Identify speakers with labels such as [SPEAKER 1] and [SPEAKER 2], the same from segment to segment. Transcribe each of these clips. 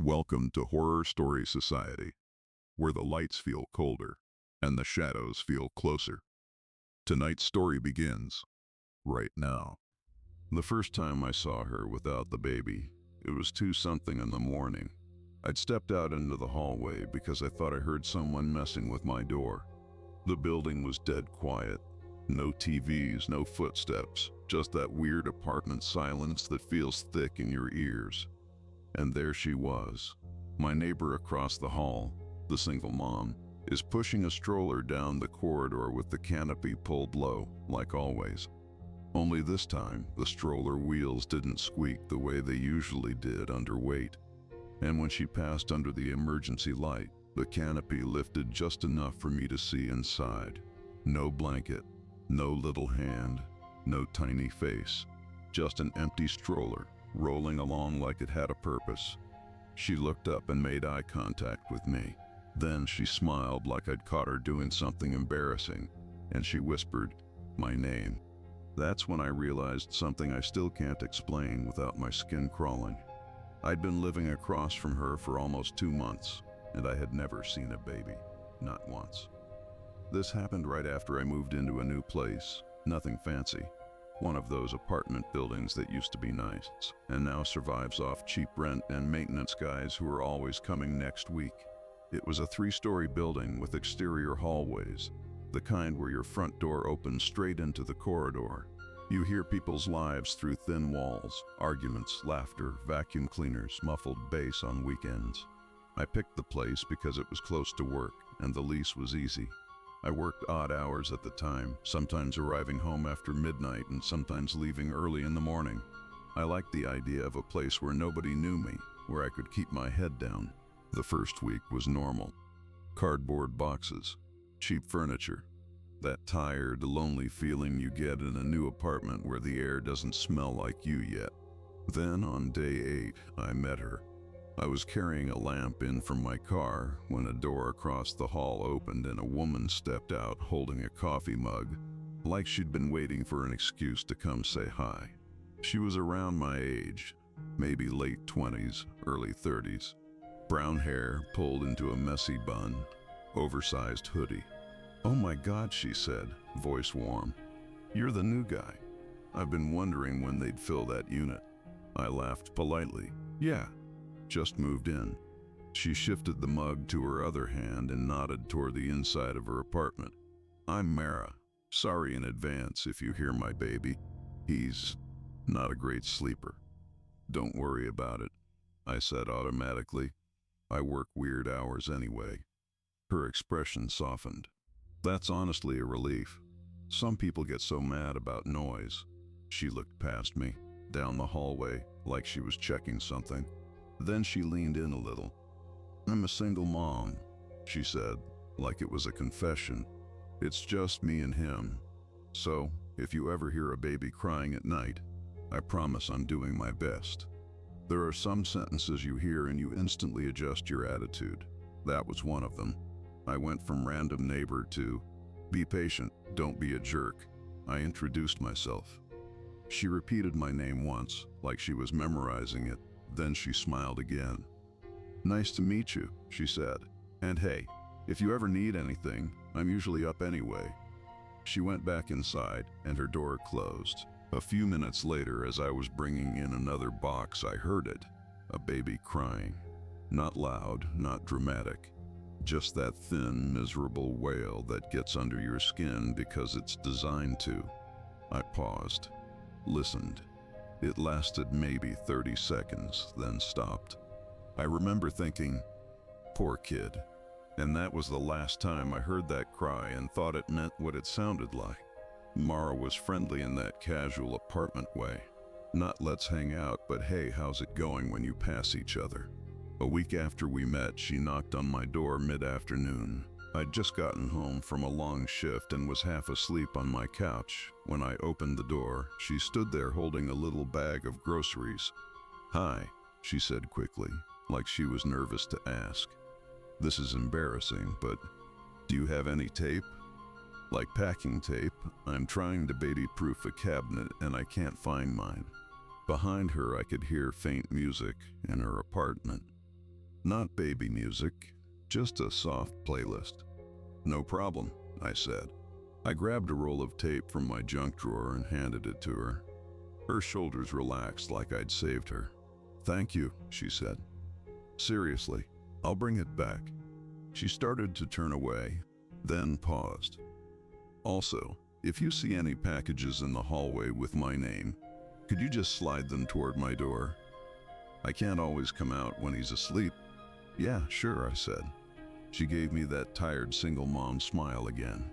[SPEAKER 1] Welcome to Horror Story Society, where the lights feel colder and the shadows feel closer. Tonight's story begins right now. The first time I saw her without the baby, it was 2 something in the morning. I'd stepped out into the hallway because I thought I heard someone messing with my door. The building was dead quiet. No TVs, no footsteps, just that weird apartment silence that feels thick in your ears. And there she was. My neighbor across the hall, the single mom, is pushing a stroller down the corridor with the canopy pulled low, like always. Only this time, the stroller wheels didn't squeak the way they usually did under weight. And when she passed under the emergency light, the canopy lifted just enough for me to see inside. No blanket, no little hand, no tiny face, just an empty stroller, rolling along like it had a purpose. She looked up and made eye contact with me. Then she smiled like I'd caught her doing something embarrassing, and she whispered my name. That's when I realized something I still can't explain without my skin crawling. I'd been living across from her for almost 2 months, and I had never seen a baby, not once. This happened right after I moved into a new place, nothing fancy. One of those apartment buildings that used to be nice and now survives off cheap rent and maintenance guys who are always coming next week. It was a 3-story building with exterior hallways, the kind where your front door opens straight into the corridor. You hear people's lives through thin walls, arguments, laughter, vacuum cleaners, muffled bass on weekends. I picked the place because it was close to work and the lease was easy. I worked odd hours at the time, sometimes arriving home after midnight and sometimes leaving early in the morning. I liked the idea of a place where nobody knew me, where I could keep my head down. The first week was normal. Cardboard boxes, cheap furniture, that tired, lonely feeling you get in a new apartment where the air doesn't smell like you yet. Then on day 8, I met her. I was carrying a lamp in from my car when a door across the hall opened and a woman stepped out holding a coffee mug, like she'd been waiting for an excuse to come say hi. She was around my age, maybe late 20s, early 30s. Brown hair pulled into a messy bun, oversized hoodie. "Oh my God," she said, voice warm. "You're the new guy. I've been wondering when they'd fill that unit." I laughed politely. "Yeah. Just moved in." She shifted the mug to her other hand and nodded toward the inside of her apartment. "I'm Mara. Sorry in advance if you hear my baby. He's not a great sleeper." "Don't worry about it," I said automatically. I work weird hours anyway. Her expression softened. "That's honestly a relief. Some people get so mad about noise." She looked past me, down the hallway, like she was checking something. Then she leaned in a little. "I'm a single mom," she said, like it was a confession. "It's just me and him. So, if you ever hear a baby crying at night, I promise I'm doing my best." There are some sentences you hear and you instantly adjust your attitude. That was one of them. I went from random neighbor to, "Be patient, don't be a jerk." I introduced myself. She repeated my name once, like she was memorizing it. Then she smiled again. "Nice to meet you," she said. "And hey, if you ever need anything, I'm usually up anyway." She went back inside and her door closed. A few minutes later, as I was bringing in another box, I heard it. A baby crying. Not loud, not dramatic. Just that thin, miserable wail that gets under your skin because it's designed to. I paused, listened. It lasted maybe 30 seconds, then stopped. I remember thinking, poor kid. And that was the last time I heard that cry and thought it meant what it sounded like. Mara was friendly in that casual apartment way. Not let's hang out, but hey, how's it going when you pass each other. A week after we met, she knocked on my door mid-afternoon. I'd just gotten home from a long shift and was half asleep on my couch. When I opened the door, she stood there holding a little bag of groceries. "Hi," she said quickly, like she was nervous to ask. "This is embarrassing, but do you have any tape?" "Like packing tape? I'm trying to baby-proof a cabinet and I can't find mine." Behind her, I could hear faint music in her apartment. Not baby music, just a soft playlist. No problem, I said. I grabbed a roll of tape from my junk drawer and handed it to her. Her shoulders relaxed like I'd saved her. Thank you, she said. Seriously, I'll bring it back. She started to turn away, then paused. Also, if you see any packages in the hallway with my name, could you just slide them toward my door? I can't always come out when he's asleep. Yeah, sure, I said. She gave me that tired single mom smile again.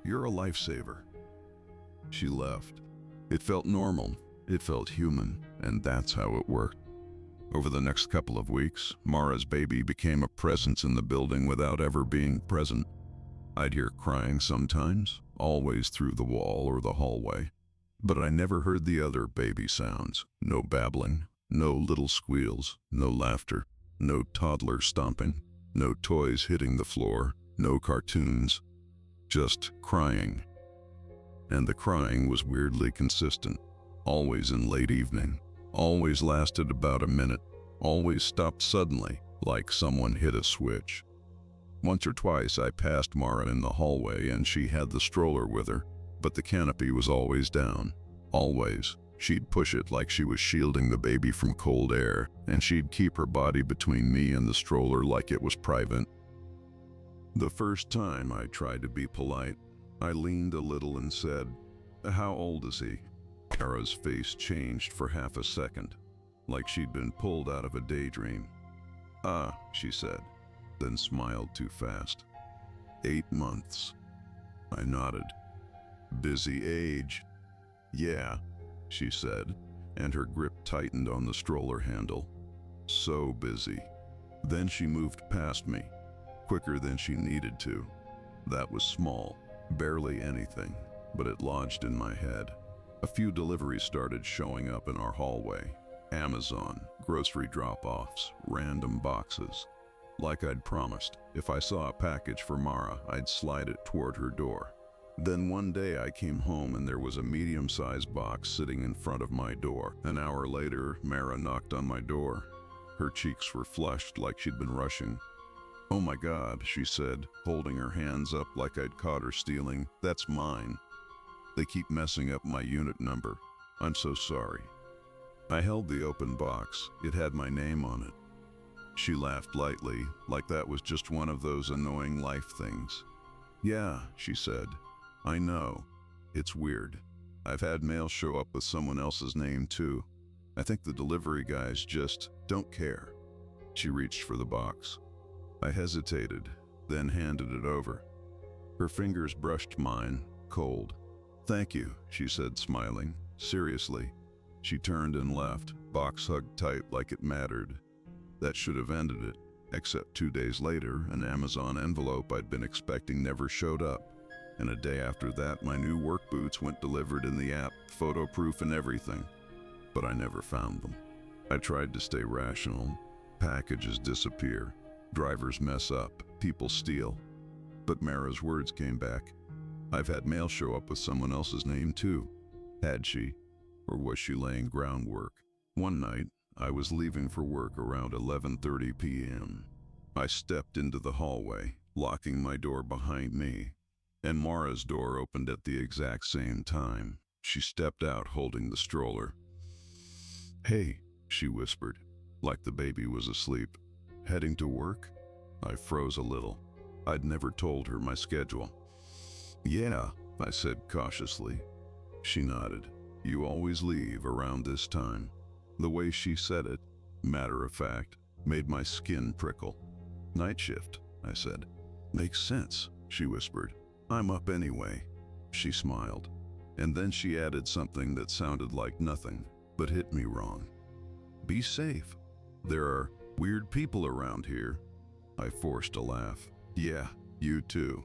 [SPEAKER 1] You're a lifesaver. She left. It felt normal, it felt human, and that's how it worked. Over the next couple of weeks, Mara's baby became a presence in the building without ever being present. I'd hear crying sometimes, always through the wall or the hallway. But I never heard the other baby sounds. No babbling, no little squeals, no laughter, no toddler stomping, no toys hitting the floor, no cartoons. Just crying. And the crying was weirdly consistent. Always in late evening. Always lasted about a minute. Always stopped suddenly, like someone hit a switch. Once or twice I passed Mara in the hallway and she had the stroller with her, but the canopy was always down. Always. She'd push it like she was shielding the baby from cold air, and she'd keep her body between me and the stroller like it was private. The first time I tried to be polite, I leaned a little and said, "How old is he?" Mara's face changed for half a second, like she'd been pulled out of a daydream. "Ah," she said, then smiled too fast. 8 months. I nodded. Busy age. Yeah, she said, and her grip tightened on the stroller handle. So busy. Then she moved past me, quicker than she needed to. That was small, barely anything, but it lodged in my head. A few deliveries started showing up in our hallway. Amazon, grocery drop-offs, random boxes. Like I'd promised, if I saw a package for Mara, I'd slide it toward her door. Then one day I came home and there was a medium-sized box sitting in front of my door. An hour later, Mara knocked on my door. Her cheeks were flushed like she'd been rushing. "Oh my God," she said, holding her hands up like I'd caught her stealing. "That's mine. They keep messing up my unit number. I'm so sorry." I held the open box. It had my name on it. She laughed lightly, like that was just one of those annoying life things. "Yeah," she said. "I know. It's weird. I've had mail show up with someone else's name too. I think the delivery guys just don't care." She reached for the box. I hesitated, then handed it over. Her fingers brushed mine, cold. "Thank you," she said, smiling. "Seriously." She turned and left, box hugged tight like it mattered. That should have ended it, except 2 days later, an Amazon envelope I'd been expecting never showed up. And a day after that, my new work boots went delivered in the app, photo proof and everything. But I never found them. I tried to stay rational. Packages disappear. Drivers mess up. People steal. But Mara's words came back. "I've had mail show up with someone else's name too." Had she? Or was she laying groundwork? One night, I was leaving for work around 11:30 p.m. I stepped into the hallway, locking my door behind me, and Mara's door opened at the exact same time. She stepped out holding the stroller. "Hey," she whispered, like the baby was asleep. "Heading to work?" I froze a little. I'd never told her my schedule. "Yeah," I said cautiously. She nodded. "You always leave around this time." The way she said it, matter of fact, made my skin prickle. "Night shift," I said. "Makes sense," she whispered. "I'm up anyway." She smiled, and then she added something that sounded like nothing, but hit me wrong. "Be safe. There are weird people around here." I forced a laugh. "Yeah, you too."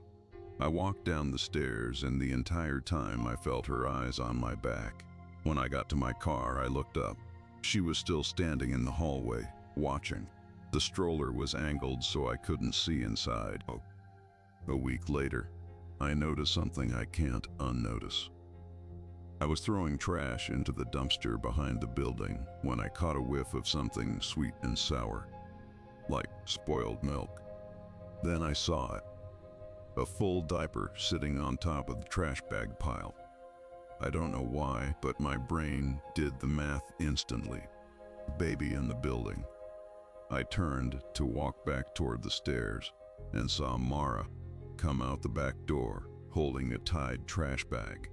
[SPEAKER 1] I walked down the stairs, and the entire time I felt her eyes on my back. When I got to my car, I looked up. She was still standing in the hallway, watching. The stroller was angled so I couldn't see inside. A week later, I noticed something I can't unnotice. I was throwing trash into the dumpster behind the building when I caught a whiff of something sweet and sour. like spoiled milk. Then I saw it, a full diaper sitting on top of the trash bag pile. I don't know why, but my brain did the math instantly. Baby in the building. I turned to walk back toward the stairs and saw Mara come out the back door holding a tied trash bag.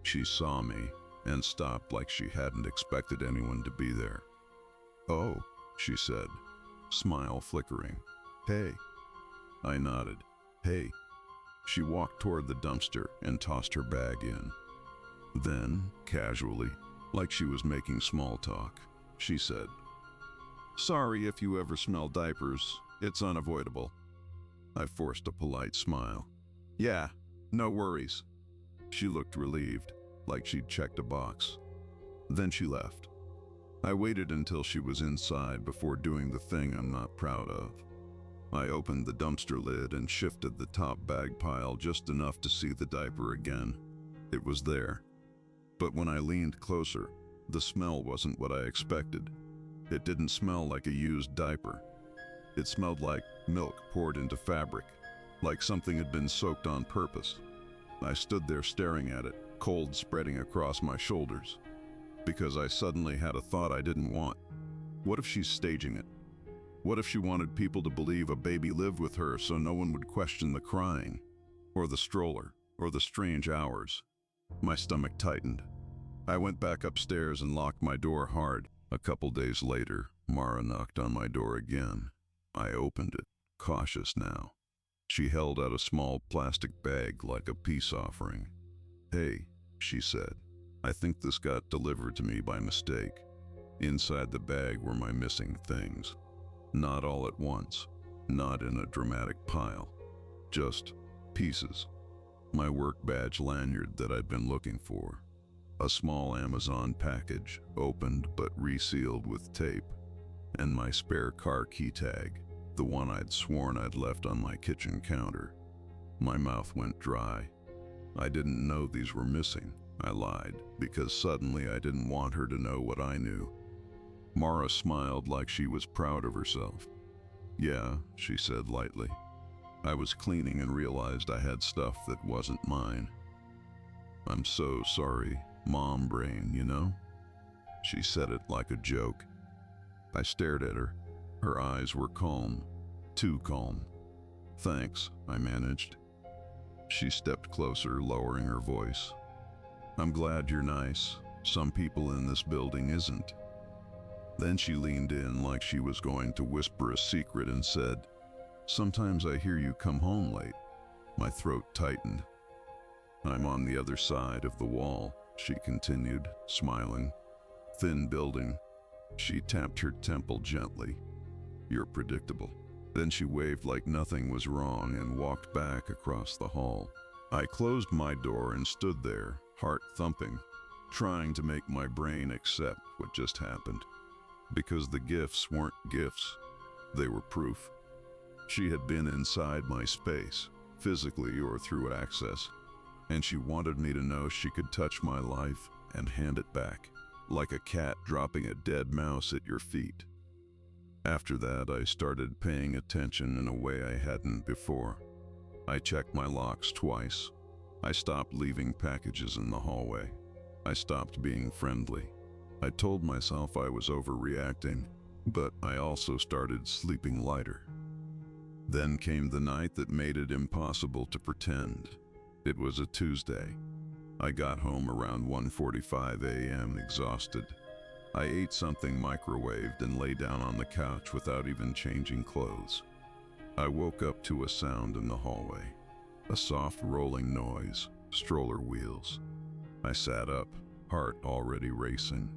[SPEAKER 1] She saw me and stopped like she hadn't expected anyone to be there. "Oh," she said, smile flickering. "Hey." I nodded. "Hey." She walked toward the dumpster and tossed her bag in. Then, casually, like she was making small talk, she said, "Sorry if you ever smell diapers. It's unavoidable." I forced a polite smile. "Yeah, no worries." She looked relieved, like she'd checked a box. Then she left. I waited until she was inside before doing the thing I'm not proud of. I opened the dumpster lid and shifted the top bag pile just enough to see the diaper again. It was there. But when I leaned closer, the smell wasn't what I expected. It didn't smell like a used diaper. It smelled like milk poured into fabric, like something had been soaked on purpose. I stood there staring at it, cold spreading across my shoulders, because I suddenly had a thought I didn't want. What if she's staging it? What if she wanted people to believe a baby lived with her so no one would question the crying, or the stroller, or the strange hours? My stomach tightened. I went back upstairs and locked my door hard. A couple days later, Mara knocked on my door again. I opened it, cautious now. She held out a small plastic bag like a peace offering. "Hey," she said, "I think this got delivered to me by mistake." Inside the bag were my missing things. Not all at once, not in a dramatic pile, just pieces. My work badge lanyard that I'd been looking for. A small Amazon package, opened but resealed with tape. And my spare car key tag, the one I'd sworn I'd left on my kitchen counter. My mouth went dry. I didn't know these were missing, I lied, because suddenly I didn't want her to know what I knew. Mara smiled like she was proud of herself. "Yeah," she said lightly. "I was cleaning and realized I had stuff that wasn't mine. I'm so sorry, mom brain, you know?" She said it like a joke. I stared at her. Her eyes were calm, too calm. "Thanks," I managed. She stepped closer, lowering her voice. "I'm glad you're nice. Some people in this building isn't." Then she leaned in like she was going to whisper a secret and said, "Sometimes I hear you come home late." My throat tightened. "I'm on the other side of the wall," she continued, smiling. "Thin building." She tapped her temple gently. "You're predictable." Then she waved like nothing was wrong and walked back across the hall. I closed my door and stood there, heart thumping, trying to make my brain accept what just happened. Because the gifts weren't gifts, they were proof. She had been inside my space, physically or through access, and she wanted me to know she could touch my life and hand it back, like a cat dropping a dead mouse at your feet. After that, I started paying attention in a way I hadn't before. I checked my locks twice. I stopped leaving packages in the hallway. I stopped being friendly. I told myself I was overreacting, but I also started sleeping lighter. Then came the night that made it impossible to pretend. It was a Tuesday. I got home around 1:45 a.m. exhausted. I ate something microwaved and lay down on the couch without even changing clothes. I woke up to a sound in the hallway. A soft rolling noise, stroller wheels. I sat up, heart already racing.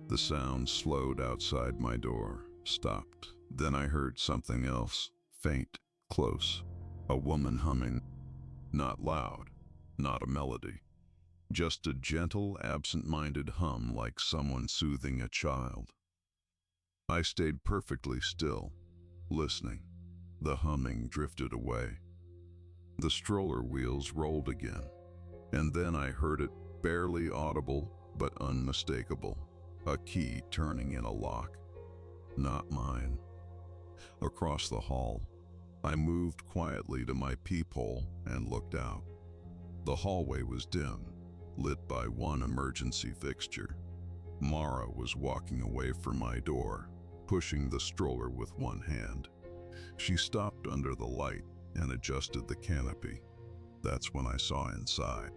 [SPEAKER 1] The sound slowed outside my door, stopped. Then I heard something else, faint, close. A woman humming. Not loud, not a melody. Just a gentle, absent-minded hum like someone soothing a child. I stayed perfectly still, listening. The humming drifted away. The stroller wheels rolled again, and then I heard it, barely audible but unmistakable. A key turning in a lock. Not mine. Across the hall, I moved quietly to my peephole and looked out. The hallway was dim, lit by one emergency fixture. Mara was walking away from my door, pushing the stroller with one hand. She stopped under the light and adjusted the canopy. That's when I saw inside.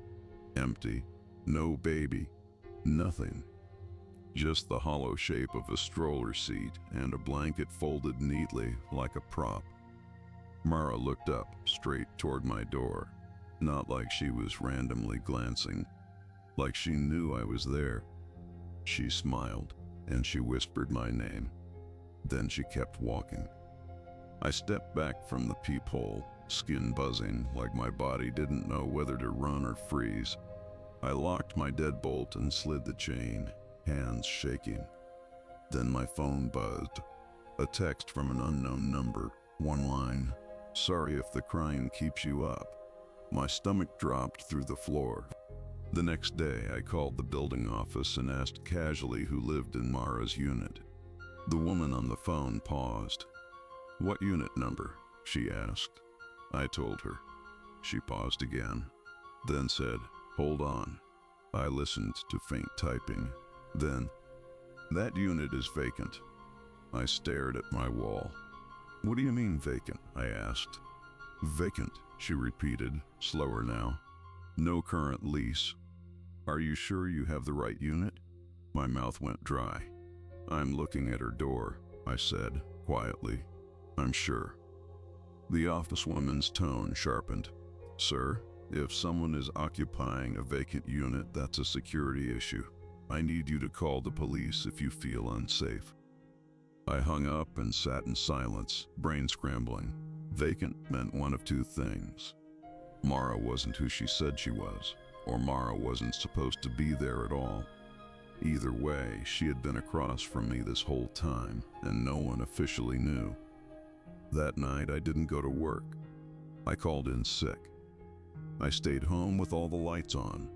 [SPEAKER 1] Empty, no baby, nothing. Just the hollow shape of a stroller seat and a blanket folded neatly like a prop. Mara looked up, straight toward my door, not like she was randomly glancing, like she knew I was there. She smiled, and she whispered my name. Then she kept walking. I stepped back from the peephole, skin buzzing like my body didn't know whether to run or freeze. I locked my deadbolt and slid the chain, hands shaking. Then my phone buzzed. A text from an unknown number, one line, "Sorry if the crying keeps you up." My stomach dropped through the floor. The next day, I called the building office and asked casually who lived in Mara's unit. The woman on the phone paused. "What unit number?" she asked. I told her. She paused again, then said, "Hold on." I listened to faint typing. Then, "That unit is vacant." I stared at my wall. "What do you mean vacant?" I asked. "Vacant," she repeated, slower now. "No current lease." "Are you sure you have the right unit?" My mouth went dry. "I'm looking at her door," I said, quietly. "I'm sure." The officewoman's tone sharpened. "Sir, if someone is occupying a vacant unit, that's a security issue. I need you to call the police if you feel unsafe." I hung up and sat in silence, brain scrambling. Vacant meant one of two things. Mara wasn't who she said she was, or Mara wasn't supposed to be there at all. Either way, she had been across from me this whole time, and no one officially knew. That night, I didn't go to work. I called in sick. I stayed home with all the lights on.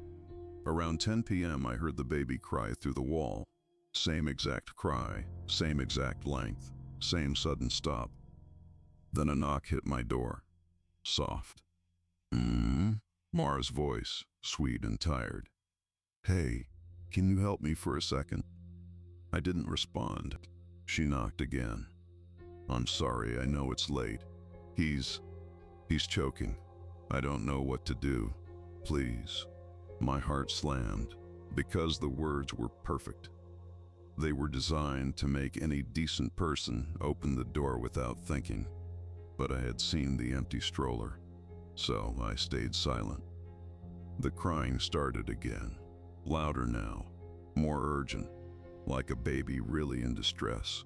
[SPEAKER 1] Around 10 p.m., I heard the baby cry through the wall. Same exact cry, same exact length, same sudden stop. Then a knock hit my door. Soft. Mara's voice, sweet and tired. "Hey, can you help me for a second?" I didn't respond. She knocked again. "I'm sorry, I know it's late. He's choking. I don't know what to do. Please." My heart slammed, because the words were perfect. They were designed to make any decent person open the door without thinking. But I had seen the empty stroller, so I stayed silent. The crying started again, louder now, more urgent, like a baby really in distress.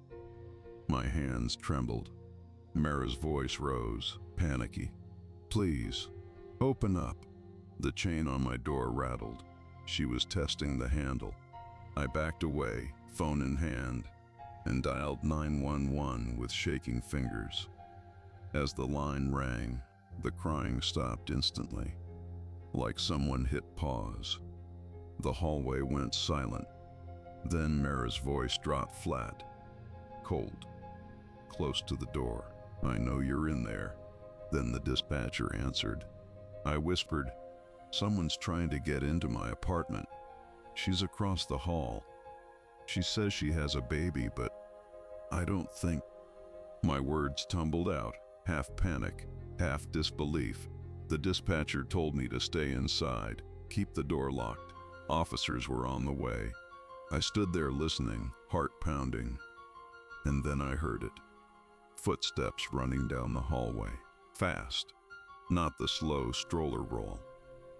[SPEAKER 1] My hands trembled. Mara's voice rose, panicky. "Please, open up." The chain on my door rattled. She was testing the handle. I backed away, phone in hand, and dialed 911 with shaking fingers. As the line rang, the crying stopped instantly, like someone hit pause. The hallway went silent. Then Mara's voice dropped flat, cold, close to the door. "I know you're in there." Then the dispatcher answered. I whispered, "Someone's trying to get into my apartment. She's across the hall. She says she has a baby, but I don't think..." My words tumbled out, half panic, half disbelief. The dispatcher told me to stay inside, keep the door locked. Officers were on the way. I stood there listening, heart pounding. And then I heard it. Footsteps running down the hallway. Fast. Not the slow stroller roll.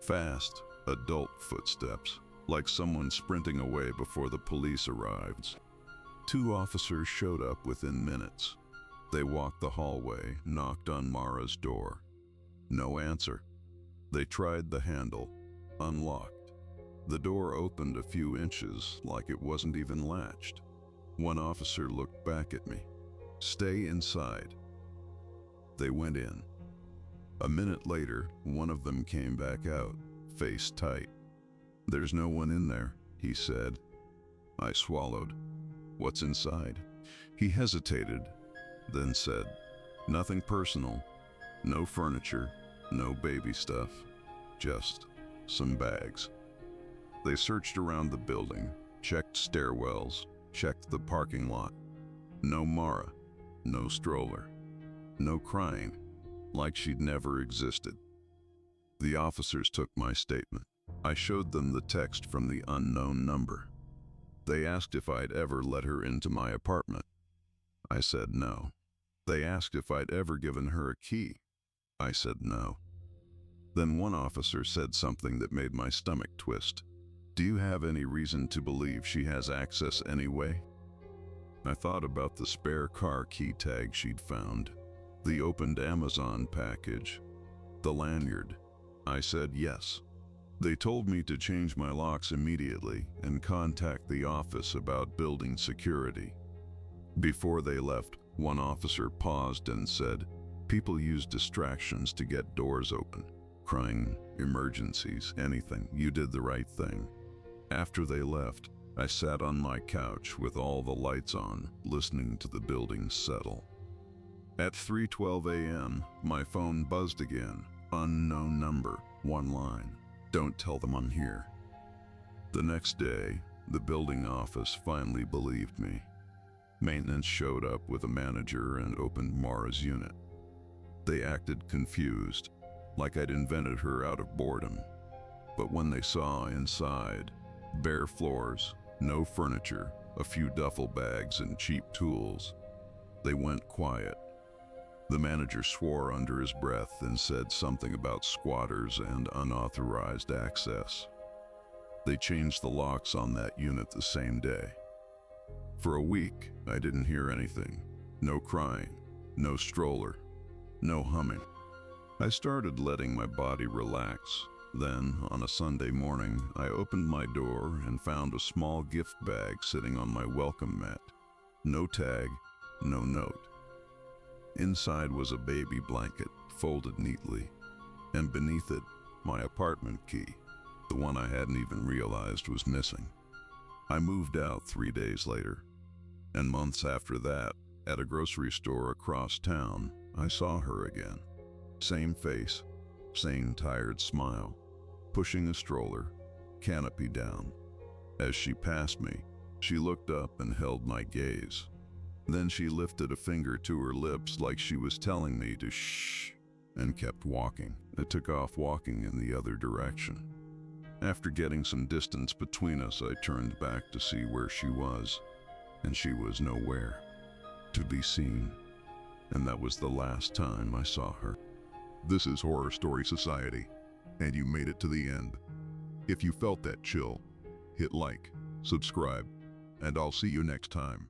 [SPEAKER 1] Fast, adult footsteps, like someone sprinting away before the police arrived. 2 officers showed up within minutes. They walked the hallway, knocked on Mara's door. No answer. They tried the handle, unlocked. The door opened a few inches, like it wasn't even latched. One officer looked back at me. "Stay inside." They went in. A minute later, one of them came back out, face tight. "There's no one in there," he said. I swallowed. "What's inside?" He hesitated. then said, "Nothing personal, no furniture, no baby stuff, just some bags." They searched around the building, checked stairwells, checked the parking lot. No Mara, no stroller, no crying, like she'd never existed. The officers took my statement. I showed them the text from the unknown number. They asked if I'd ever let her into my apartment. I said no. They asked if I'd ever given her a key. I said no. Then one officer said something that made my stomach twist. "Do you have any reason to believe she has access anyway?" I thought about the spare car key tag she'd found, the opened Amazon package, the lanyard. I said yes. They told me to change my locks immediately and contact the office about building security. Before they left, one officer paused and said, "People use distractions to get doors open. Crying, emergencies, anything. You did the right thing." After they left, I sat on my couch with all the lights on, listening to the building settle. At 3:12 a.m., my phone buzzed again. Unknown number, one line. "Don't tell them I'm here." The next day, the building office finally believed me. Maintenance showed up with a manager and opened Mara's unit. They acted confused, like I'd invented her out of boredom. But when they saw inside, bare floors, no furniture, a few duffel bags and cheap tools, they went quiet. The manager swore under his breath and said something about squatters and unauthorized access. They changed the locks on that unit the same day. For a week, I didn't hear anything. No crying, no stroller, no humming. I started letting my body relax. Then, on a Sunday morning, I opened my door and found a small gift bag sitting on my welcome mat. No tag, no note. Inside was a baby blanket, folded neatly, and beneath it, my apartment key, the one I hadn't even realized was missing. I moved out 3 days later, and months after that, at a grocery store across town, I saw her again. Same face, same tired smile, pushing a stroller, canopy down. As she passed me, she looked up and held my gaze. Then she lifted a finger to her lips like she was telling me to shh, and kept walking. I took off walking in the other direction. After getting some distance between us, I turned back to see where she was, and she was nowhere to be seen. And that was the last time I saw her.
[SPEAKER 2] This is Horror Story Society, and you made it to the end. If you felt that chill, hit like, subscribe, and I'll see you next time.